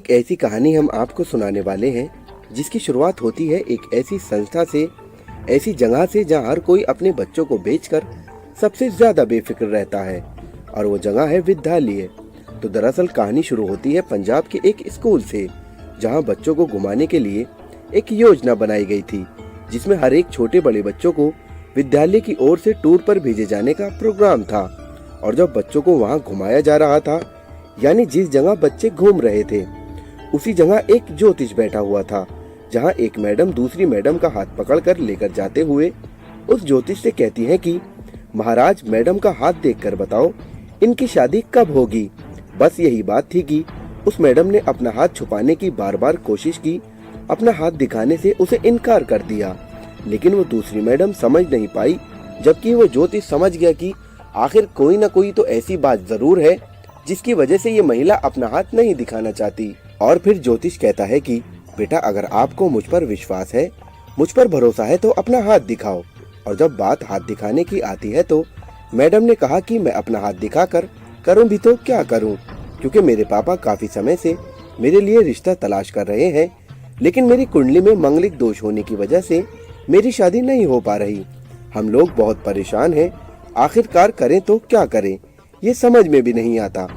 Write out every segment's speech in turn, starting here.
एक ऐसी कहानी हम आपको सुनाने वाले हैं जिसकी शुरुआत होती है एक ऐसी संस्था से, ऐसी जगह से जहां हर कोई अपने बच्चों को बेचकर सबसे ज्यादा बेफिक्र रहता है, और वो जगह है विद्यालय। तो दरअसल कहानी शुरू होती है पंजाब के एक स्कूल से, जहां बच्चों को घुमाने के लिए एक योजना बनाई गई थी, जिसमें हर एक छोटे बड़े बच्चों को विद्यालय की ओर से टूर पर भेजे जाने का प्रोग्राम था। और जब बच्चों को वहां घुमाया जा रहा था, यानी जिस जगह बच्चे घूम रहे थे, उसी जगह एक ज्योतिष बैठा हुआ था, जहां एक मैडम दूसरी मैडम का हाथ पकड़कर लेकर जाते हुए उस ज्योतिष से कहती है कि महाराज, मैडम का हाथ देखकर बताओ इनकी शादी कब होगी। बस यही बात थी कि उस मैडम ने अपना हाथ छुपाने की बार बार कोशिश की, अपना हाथ दिखाने से उसे इनकार कर दिया, लेकिन वो दूसरी मैडम समझ नहीं पाई, जबकि वो ज्योतिष समझ गया कि आखिर कोई न कोई तो ऐसी बात जरूर है जिसकी वजह से ये महिला अपना हाथ नहीं दिखाना चाहती। और फिर ज्योतिष कहता है कि बेटा, अगर आपको मुझ पर विश्वास है, मुझ पर भरोसा है, तो अपना हाथ दिखाओ। और जब बात हाथ दिखाने की आती है तो मैडम ने कहा कि मैं अपना हाथ दिखाकर करूं भी तो क्या करूं, क्योंकि मेरे पापा काफी समय से मेरे लिए रिश्ता तलाश कर रहे हैं, लेकिन मेरी कुंडली में मंगलिक दोष होने की वजह से मेरी शादी नहीं हो पा रही। हम लोग बहुत परेशान हैं, आखिरकार करें तो क्या करें, ये समझ में भी नहीं आता।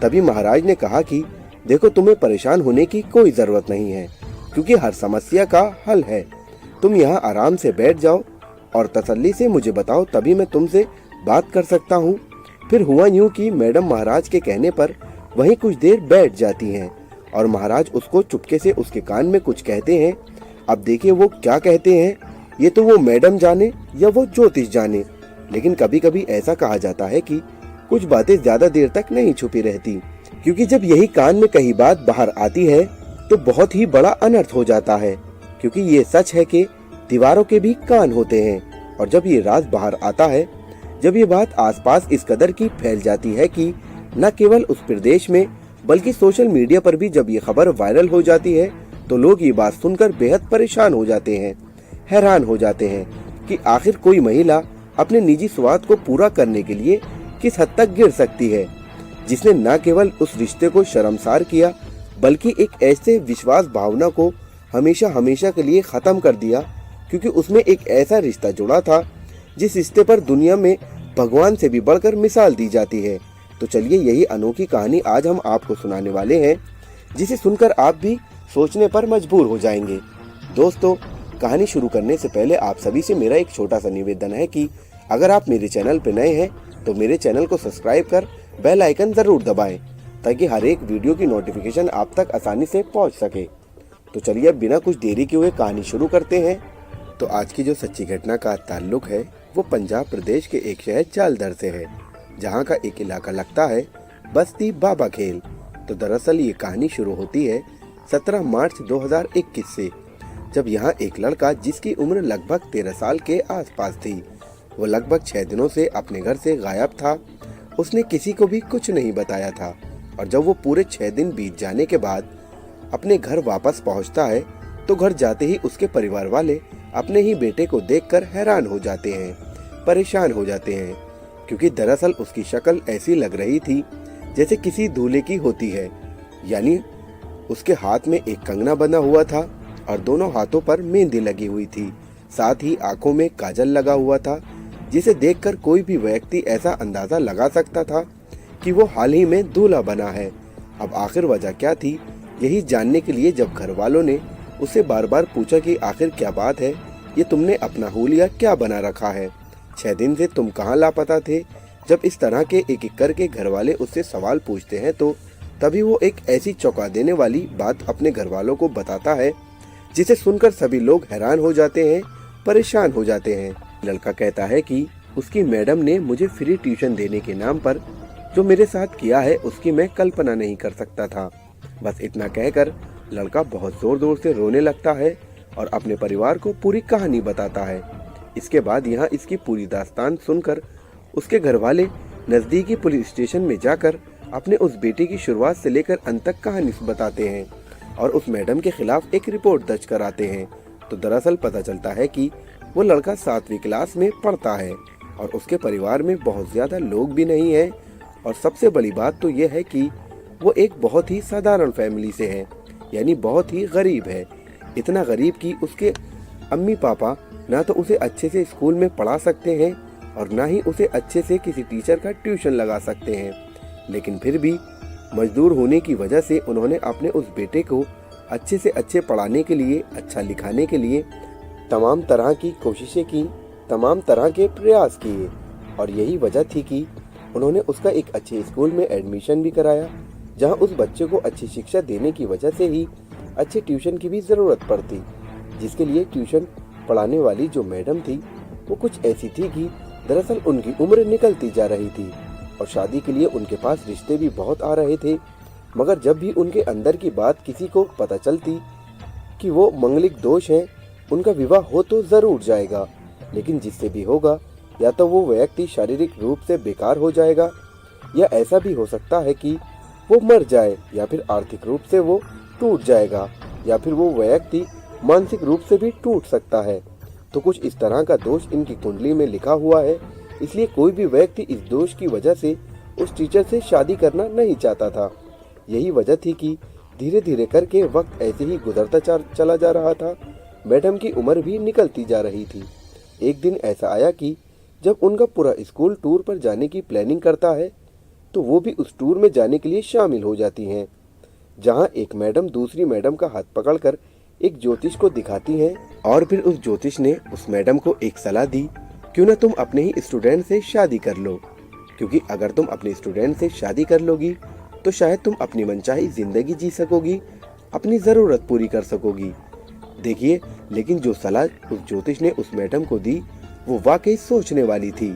तभी महाराज ने कहा कि देखो, तुम्हें परेशान होने की कोई जरूरत नहीं है, क्योंकि हर समस्या का हल है। तुम यहाँ आराम से बैठ जाओ और तसल्ली से मुझे बताओ, तभी मैं तुमसे बात कर सकता हूँ। फिर हुआ यूं कि मैडम महाराज के कहने पर वहीं कुछ देर बैठ जाती हैं, और महाराज उसको चुपके से उसके कान में कुछ कहते हैं। अब देखिए वो क्या कहते हैं, ये तो वो मैडम जाने या वो ज्योतिष जाने, लेकिन कभी कभी ऐसा कहा जाता है कि कुछ बातें ज्यादा देर तक नहीं छुपी रहती, क्योंकि जब यही कान में कहीं बात बाहर आती है तो बहुत ही बड़ा अनर्थ हो जाता है। क्योंकि ये सच है कि दीवारों के भी कान होते हैं, और जब ये राज बाहर आता है, जब ये बात आसपास इस कदर की फैल जाती है कि न केवल उस प्रदेश में बल्कि सोशल मीडिया पर भी जब ये खबर वायरल हो जाती है, तो लोग ये बात सुनकर बेहद परेशान हो जाते हैं, हैरान हो जाते हैं कि आखिर कोई महिला अपने निजी स्वार्थ को पूरा करने के लिए किस हद तक गिर सकती है, जिसने न केवल उस रिश्ते को शर्मसार किया, बल्कि एक ऐसे विश्वास भावना को हमेशा हमेशा के लिए खत्म कर दिया, क्योंकि उसमें एक ऐसा रिश्ता जुड़ा था जिस रिश्ते पर दुनिया में भगवान से भी बढ़कर मिसाल दी जाती है। तो चलिए, यही अनोखी कहानी आज हम आपको सुनाने वाले हैं, जिसे सुनकर आप भी सोचने पर मजबूर हो जाएंगे। दोस्तों, कहानी शुरू करने से पहले आप सभी से मेरा एक छोटा सा निवेदन है कि अगर आप मेरे चैनल पर नए हैं तो मेरे चैनल को सब्सक्राइब कर बेल आइकन जरूर दबाएं, ताकि हर एक वीडियो की नोटिफिकेशन आप तक आसानी से पहुंच सके। तो चलिए, अब बिना कुछ देरी के हुए कहानी शुरू करते हैं। तो आज की जो सच्ची घटना का ताल्लुक है वो पंजाब प्रदेश के एक शहर जालंधर से है, जहां का एक इलाका लगता है बस्ती बाबा खेल। तो दरअसल ये कहानी शुरू होती है 17 मार्च 2021 से, जब यहाँ एक लड़का जिसकी उम्र लगभग 13 साल के आसपास थी, वो लगभग 6 दिनों से अपने घर से गायब था। उसने किसी को भी कुछ नहीं बताया था, और जब वो पूरे 6 दिन बीत जाने के बाद अपने घर वापस पहुंचता है, तो घर जाते ही उसके परिवार वाले अपने ही बेटे को देखकर हैरान हो जाते हैं, परेशान हो जाते हैं, क्योंकि दरअसल उसकी शक्ल ऐसी लग रही थी जैसे किसी दूल्हे की होती है। यानी उसके हाथ में एक कंगना बंधा हुआ था और दोनों हाथों पर मेहंदी लगी हुई थी, साथ ही आंखों में काजल लगा हुआ था, जिसे देखकर कोई भी व्यक्ति ऐसा अंदाजा लगा सकता था कि वो हाल ही में दूल्हा बना है। अब आखिर वजह क्या थी, यही जानने के लिए जब घर वालों ने उससे बार बार पूछा कि आखिर क्या बात है, ये तुमने अपना हुलिया क्या बना रखा है, 6 दिन से तुम कहाँ लापता थे। जब इस तरह के एक एक करके घर वाले उससे सवाल पूछते हैं, तो तभी वो एक ऐसी चौंका देने वाली बात अपने घर वालों को बताता है, जिसे सुनकर सभी लोग हैरान हो जाते हैं, परेशान हो जाते हैं। लड़का कहता है कि उसकी मैडम ने मुझे फ्री ट्यूशन देने के नाम पर जो मेरे साथ किया है, उसकी मैं कल्पना नहीं कर सकता था। बस इतना कहकर लड़का बहुत जोर जोर से रोने लगता है और अपने परिवार को पूरी कहानी बताता है। इसके बाद यहाँ इसकी पूरी दास्तान सुनकर उसके घर वाले नजदीकी पुलिस स्टेशन में जाकर अपने उस बेटे की शुरुआत से लेकर अंत तक कहानी बताते हैं और उस मैडम के खिलाफ एक रिपोर्ट दर्ज कराते हैं। तो दरअसल पता चलता है कि वो लड़का 7वीं क्लास में पढ़ता है और उसके परिवार में बहुत ज्यादा लोग भी नहीं है, और सबसे बड़ी बात तो ये है कि वो एक बहुत ही साधारण फैमिली से है, यानी बहुत ही गरीब है। इतना गरीब कि उसके अम्मी पापा ना तो उसे अच्छे से स्कूल में पढ़ा सकते हैं और ना ही उसे अच्छे से किसी टीचर का ट्यूशन लगा सकते हैं। लेकिन फिर भी मजदूर होने की वजह से उन्होंने अपने उस बेटे को अच्छे से अच्छे पढ़ाने के लिए, अच्छा लिखाने के लिए तमाम तरह की कोशिशें की, तमाम तरह के प्रयास किए। और यही वजह थी कि उन्होंने उसका एक अच्छे स्कूल में एडमिशन भी कराया, जहां उस बच्चे को अच्छी शिक्षा देने की वजह से ही अच्छे ट्यूशन की भी ज़रूरत पड़ती, जिसके लिए ट्यूशन पढ़ाने वाली जो मैडम थी वो कुछ ऐसी थी कि दरअसल उनकी उम्र निकलती जा रही थी और शादी के लिए उनके पास रिश्ते भी बहुत आ रहे थे। मगर जब भी उनके अंदर की बात किसी को पता चलती कि वो मंगलिक दोष है, उनका विवाह हो तो ज़रूर जाएगा, लेकिन जिससे भी होगा या तो वो व्यक्ति शारीरिक रूप से बेकार हो जाएगा, या ऐसा भी हो सकता है कि वो मर जाए, या फिर आर्थिक रूप से वो टूट जाएगा, या फिर वो व्यक्ति मानसिक रूप से भी टूट सकता है। तो कुछ इस तरह का दोष इनकी कुंडली में लिखा हुआ है, इसलिए कोई भी व्यक्ति इस दोष की वजह से उस टीचर से शादी करना नहीं चाहता था। यही वजह थी कि धीरे धीरे करके वक्त ऐसे ही गुजरता चला जा रहा था। मैडम की उम्र भी निकलती जा रही थी। एक दिन ऐसा आया कि जब उनका पूरा स्कूल टूर पर जाने की प्लानिंग करता है, तो वो भी उस टूर में जाने के लिए शामिल हो जाती हैं, जहां एक मैडम दूसरी मैडम का हाथ पकड़कर एक ज्योतिष को दिखाती हैं और फिर उस ज्योतिष ने उस मैडम को एक सलाह दी, क्यों ना तुम अपने ही स्टूडेंट से शादी कर लो, क्योंकि अगर तुम अपने स्टूडेंट से शादी कर लोगी तो शायद तुम अपनी मनचाही जिंदगी जी सकोगी, अपनी ज़रूरत पूरी कर सकोगी। देखिए, लेकिन जो सलाह उस ज्योतिष ने उस मैडम को दी वो वाकई सोचने वाली थी,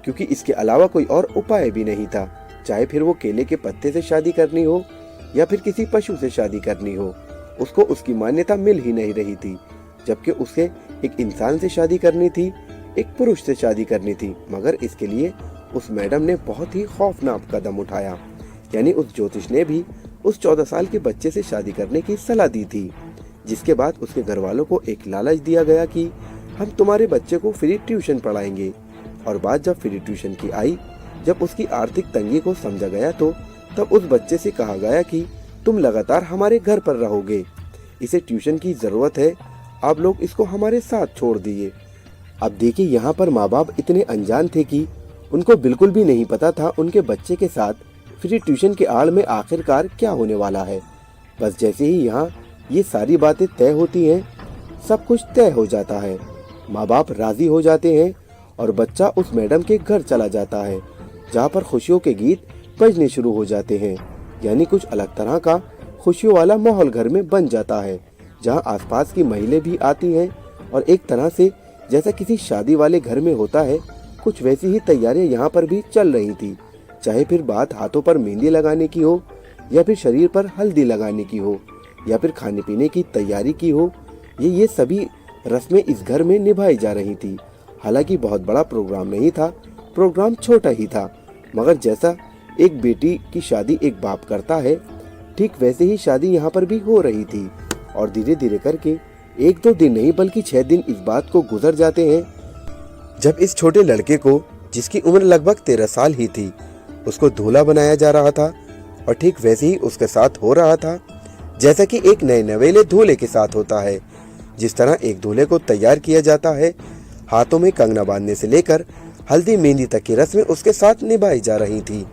क्योंकि इसके अलावा कोई और उपाय भी नहीं था। चाहे फिर वो केले के पत्ते से शादी करनी हो या फिर किसी पशु से शादी करनी हो, उसको उसकी मान्यता मिल ही नहीं रही थी। जबकि उसे एक इंसान से शादी करनी थी, एक पुरुष से शादी करनी थी। मगर इसके लिए उस मैडम ने बहुत ही खौफनाक कदम उठाया, यानी उस ज्योतिष ने भी उस 14 साल के बच्चे से शादी करने की सलाह दी थी। जिसके बाद उसके घर वालों को एक लालच दिया गया कि हम तुम्हारे बच्चे को फ्री ट्यूशन पढ़ाएंगे। और बात जब फ्री ट्यूशन की आई, जब उसकी आर्थिक तंगी को समझा गया, तो तब उस बच्चे से कहा गया कि तुम लगातार हमारे घर पर रहोगे, इसे ट्यूशन की जरूरत है, आप लोग इसको हमारे साथ छोड़ दिए। अब देखिए, यहाँ पर माँ बाप इतने अनजान थे कि उनको बिल्कुल भी नहीं पता था उनके बच्चे के साथ फ्री ट्यूशन के आड़ में आखिरकार क्या होने वाला है। बस जैसे ही यहाँ ये सारी बातें तय होती हैं, सब कुछ तय हो जाता है। माँ बाप राजी हो जाते हैं और बच्चा उस मैडम के घर चला जाता है, जहाँ पर खुशियों के गीत बजने शुरू हो जाते हैं। यानी कुछ अलग तरह का खुशियों वाला माहौल घर में बन जाता है, जहाँ आसपास की महिलाएं भी आती हैं और एक तरह से जैसा किसी शादी वाले घर में होता है, कुछ वैसी ही तैयारियां यहाँ पर भी चल रही थी। चाहे फिर बात हाथों पर मेहंदी लगाने की हो, या फिर शरीर पर हल्दी लगाने की हो, या फिर खाने पीने की तैयारी की हो, ये सभी रस्में इस घर में निभाई जा रही थी। हालांकि बहुत बड़ा प्रोग्राम नहीं था, प्रोग्राम छोटा ही था, मगर जैसा एक बेटी की शादी एक बाप करता है, ठीक वैसे ही शादी यहाँ पर भी हो रही थी। और धीरे धीरे करके 1-2 दिन नहीं बल्कि 6 दिन इस बात को गुजर जाते हैं, जब इस छोटे लड़के को, जिसकी उम्र लगभग 13 साल ही थी, उसको दूल्हा बनाया जा रहा था। और ठीक वैसे ही उसके साथ हो रहा था जैसा कि एक नए नवेले दूल्हे के साथ होता है। जिस तरह एक दूल्हे को तैयार किया जाता है, हाथों में कंगना बांधने से लेकर हल्दी मेहंदी तक की रस्में उसके साथ निभाई जा रही थी।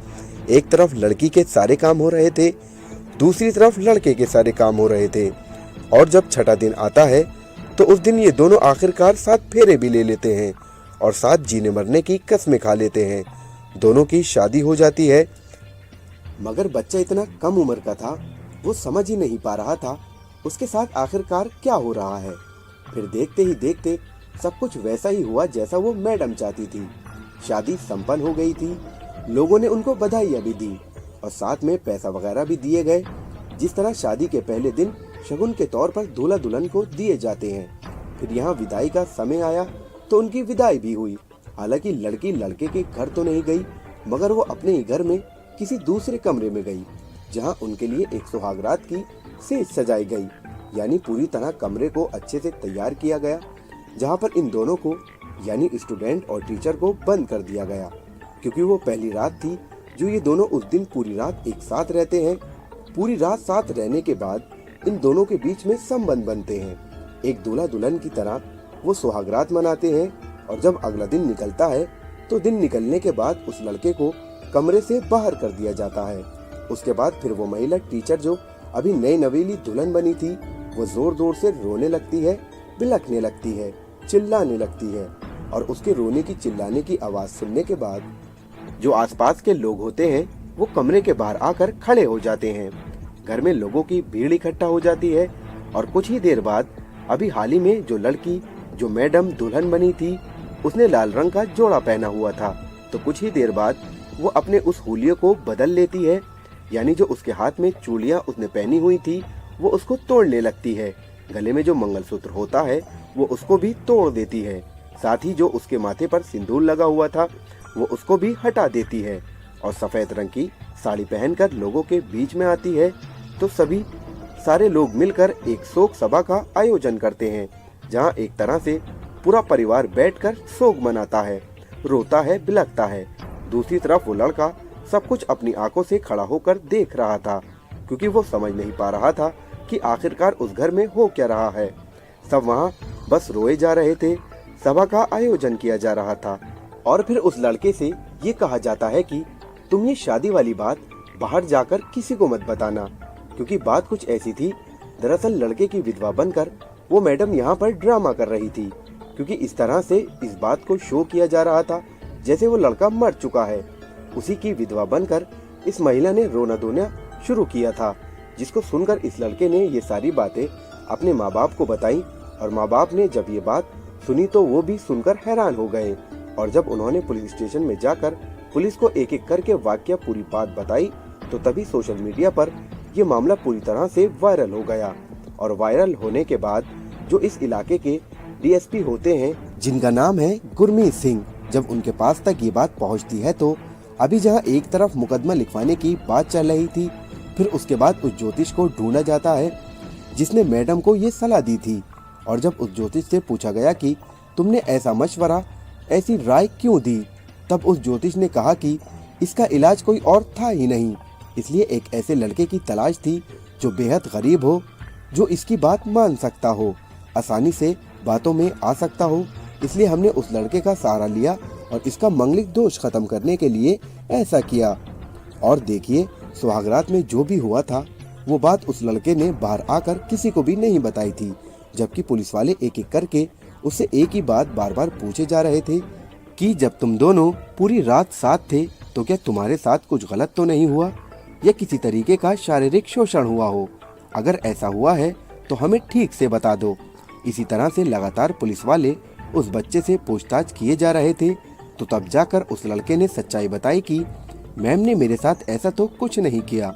एक तरफ लड़की के सारे काम हो रहे थे, दूसरी तरफ लड़के के सारे काम हो रहे थे। और जब छठा दिन आता है तो उस दिन ये दोनों आखिरकार साथ फेरे भी ले लेते हैं और साथ जीने मरने की कसमें खा लेते हैं। दोनों की शादी हो जाती है, मगर बच्चा इतना कम उम्र का था, वो समझ ही नहीं पा रहा था उसके साथ आखिरकार क्या हो रहा है। फिर देखते ही देखते सब कुछ वैसा ही हुआ जैसा वो मैडम चाहती थी। शादी संपन्न हो गई थी, लोगों ने उनको बधाइयाँ भी दी और साथ में पैसा वगैरह भी दिए गए। जिस तरह शादी के पहले दिन शगुन के तौर पर दूल्हा दुल्हन को दिए जाते हैं। फिर यहाँ विदाई का समय आया तो उनकी विदाई भी हुई। हालांकि लड़की लड़के के घर तो नहीं गई, मगर वो अपने ही घर में किसी दूसरे कमरे में गई, जहाँ उनके लिए एक सुहागरात की सेज सजाई गई। यानी पूरी तरह कमरे को अच्छे से तैयार किया गया, जहाँ पर इन दोनों को यानी स्टूडेंट और टीचर को बंद कर दिया गया, क्योंकि वो पहली रात थी जो ये दोनों उस दिन पूरी रात एक साथ रहते हैं। पूरी रात साथ रहने के बाद इन दोनों के बीच में संबंध बनते हैं। एक दूल्हा दुल्हन की तरह वो सुहागरात मनाते हैं और जब अगला दिन निकलता है तो दिन निकलने के बाद उस लड़के को कमरे से बाहर कर दिया जाता है। उसके बाद फिर वो महिला टीचर जो अभी नई नवेली दुल्हन बनी थी, वो जोर जोर से रोने लगती है, बिलखने लगती है, चिल्लाने लगती है और उसके रोने की चिल्लाने की आवाज सुनने के बाद जो आसपास के लोग होते हैं वो कमरे के बाहर आकर खड़े हो जाते हैं। घर में लोगों की भीड़ इकट्ठा हो जाती है और कुछ ही देर बाद अभी हाल ही में जो लड़की जो मैडम दुल्हन बनी थी उसने लाल रंग का जोड़ा पहना हुआ था, तो कुछ ही देर बाद वो अपने उस हुलिये को बदल लेती है, यानी जो उसके हाथ में चूड़ियां उसने पहनी हुई थी वो उसको तोड़ने लगती है। गले में जो मंगलसूत्र होता है वो उसको भी तोड़ देती है। साथ ही जो उसके माथे पर सिंदूर लगा हुआ था वो उसको भी हटा देती है और सफेद रंग की साड़ी पहनकर लोगों के बीच में आती है। तो सभी सारे लोग मिलकर एक शोक सभा का आयोजन करते हैं, जहां एक तरह से पूरा परिवार बैठकर शोक मनाता है, रोता है, बिलखता है। दूसरी तरफ वो लड़का सब कुछ अपनी आंखों से खड़ा होकर देख रहा था, क्योंकि वो समझ नहीं पा रहा था कि आखिरकार उस घर में हो क्या रहा है। सब वहाँ बस रोए जा रहे थे। सभा का आयोजन किया जा रहा था और फिर उस लड़के से ये कहा जाता है कि तुम ये शादी वाली बात बाहर जाकर किसी को मत बताना, क्योंकि बात कुछ ऐसी थी। दरअसल लड़के की विधवा बनकर वो मैडम यहाँ पर ड्रामा कर रही थी, क्योंकि इस तरह से इस बात को शो किया जा रहा था जैसे वो लड़का मर चुका है। उसी की विधवा बनकर इस महिला ने रोना धोना शुरू किया था, जिसको सुनकर इस लड़के ने ये सारी बातें अपने माँ बाप को बताई और माँ बाप ने जब ये बात सुनी तो वो भी सुनकर हैरान हो गए। और जब उन्होंने पुलिस स्टेशन में जाकर पुलिस को एक एक करके वाकया पूरी बात बताई तो तभी सोशल मीडिया पर ये मामला पूरी तरह से वायरल हो गया। और वायरल होने के बाद जो इस इलाके के डीएसपी होते हैं, जिनका नाम है गुरमीत सिंह, जब उनके पास तक ये बात पहुंचती है तो अभी जहां एक तरफ मुकदमा लिखवाने की बात चल रही थी, फिर उसके बाद उस ज्योतिष को ढूंढा जाता है जिसने मैडम को ये सलाह दी थी। और जब उस ज्योतिष से पूछा गया कि तुमने ऐसा मशवरा, ऐसी राय क्यों दी, तब उस ज्योतिष ने कहा कि इसका इलाज कोई और था ही नहीं, इसलिए एक ऐसे लड़के की तलाश थी जो बेहद गरीब हो, जो इसकी बात मान सकता हो, आसानी से बातों में आ सकता हो। इसलिए हमने उस लड़के का सहारा लिया और इसका मंगलिक दोष खत्म करने के लिए ऐसा किया। और देखिए, सुहागरात में जो भी हुआ था वो बात उस लड़के ने बाहर आकर किसी को भी नहीं बताई थी, जबकि पुलिस वाले एक एक करके उससे एक ही बात बार बार पूछे जा रहे थे कि जब तुम दोनों पूरी रात साथ थे तो क्या तुम्हारे साथ कुछ गलत तो नहीं हुआ या किसी तरीके का शारीरिक शोषण हुआ हो? अगर ऐसा हुआ है तो हमें ठीक से बता दो। इसी तरह से लगातार पुलिस वाले उस बच्चे से पूछताछ किए जा रहे थे। तो तब जाकर उस लड़के ने सच्चाई बताई कि मैम ने मेरे साथ ऐसा तो कुछ नहीं किया,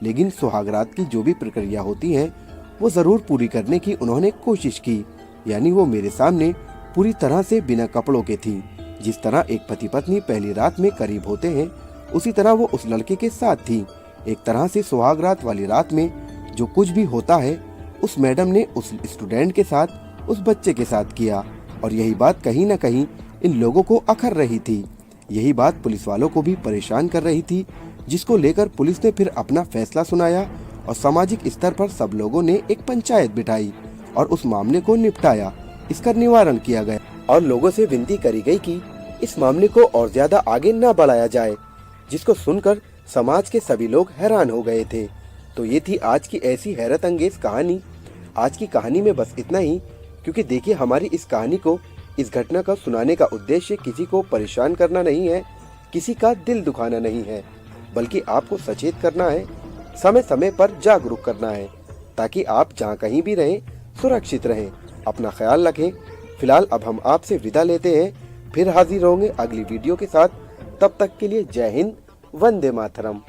लेकिन सुहागरात की जो भी प्रक्रिया होती है वो जरूर पूरी करने की उन्होंने कोशिश की। यानी वो मेरे सामने पूरी तरह से बिना कपड़ों के थी। जिस तरह एक पति पत्नी पहली रात में करीब होते हैं, उसी तरह वो उस लड़के के साथ थी। एक तरह से सुहागरात वाली रात में जो कुछ भी होता है उस मैडम ने उस स्टूडेंट के साथ, उस बच्चे के साथ किया। और यही बात कहीं न कहीं इन लोगों को अखर रही थी। यही बात पुलिस वालों को भी परेशान कर रही थी, जिसको लेकर पुलिस ने फिर अपना फैसला सुनाया और सामाजिक स्तर पर सब लोगों ने एक पंचायत बिठाई और उस मामले को निपटाया। इसका निवारण किया गया और लोगों से विनती करी गई कि इस मामले को और ज्यादा आगे न बढ़ाया जाए, जिसको सुनकर समाज के सभी लोग हैरान हो गए थे। तो ये थी आज की ऐसी हैरत अंगेज कहानी। आज की कहानी में बस इतना ही, क्योंकि देखिए हमारी इस कहानी को, इस घटना का सुनाने का उद्देश्य किसी को परेशान करना नहीं है, किसी का दिल दुखाना नहीं है, बल्कि आपको सचेत करना है, समय समय पर जागरूक करना है, ताकि आप जहाँ कहीं भी रहें सुरक्षित रहें। अपना ख्याल रखें। फिलहाल अब हम आपसे विदा लेते हैं, फिर हाजिर होंगे अगली वीडियो के साथ। तब तक के लिए जय हिंद, वंदे मातरम।